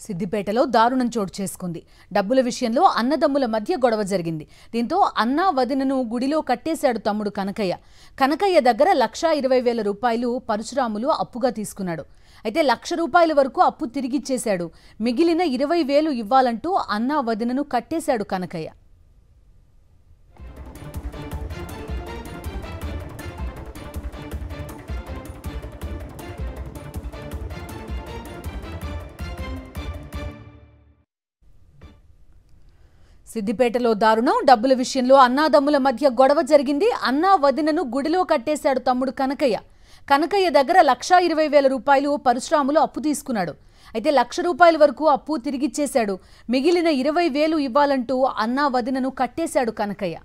సిద్దిపేటలో దారుణం చోటు చేసుకుంది. డబ్బుల విషయంలో అన్నదమ్ముల మధ్య గొడవ జరిగింది. దీంతో అన్న వదినను గుడిలో కట్టేశాడు తమ్ముడు కనకయ్య. కనకయ్య దగ్గర 1,20,000 రూపాయలు పరశురాములు అప్పుగా తీసుకున్నాడు. అయితే 1,00,000 రూపాయల వరకు అప్పు తిరిగిచ్చేశాడు. మిగిలిన 20,000 ఇవ్వాలంటూ అన్న వదినను కట్టేశాడు కనకయ్య. సిద్దిపేటలో దారుణం. డబ్బుల విషయంలో అన్నాదమ్ముల మధ్య గొడవ జరిగింది. అన్నా వదినను గుడిలో కట్టేశాడు తమ్ముడు కనకయ్య. కనకయ్య దగ్గర 1,20,000 రూపాయలు పరశురాములు అప్పు తీసుకున్నాడు. అయితే 1,00,000 రూపాయల వరకు అప్పు తిరిగిచ్చేశాడు. మిగిలిన 20,000 ఇవ్వాలంటూ అన్నా వదినను కట్టేశాడు కనకయ్య.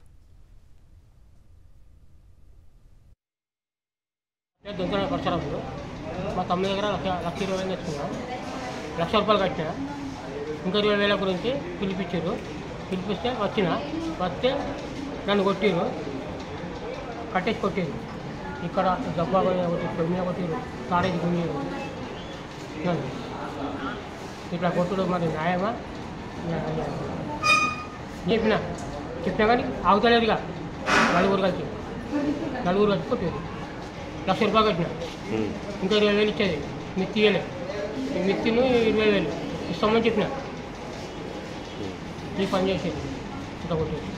మా తమ్ముడి దగ్గర 1,20,000 తెచ్చుకున్నాం. 1,00,000 రూపాయలు కట్టినా. ఇంకా 20,000 గురించి పిలిపించారు. పిలిపిస్తే వస్తే నన్ను కొట్టిరు, కట్టేసి కొట్టిరు. ఇక్కడ జబ్బా కొట్టి తొమ్మిది కొట్టిరు, తాడేసి గుంజారు. నన్ను ఇట్లా కొట్టుడు మరి న్యాయమా? చెప్పినా కానీ ఆగుతలేదుగా. నలుగురు కలిసి కొట్టారు. 1,00,000 రూపాయలు కట్టినా. ఇంకా 20,000 ఇచ్చేది. మిత్తి ఇవ్వలే. మిత్తిను 20,000 ఇస్తామని చెప్పిన. ఈ పని చేసేది ఇంకా కొట్టేది.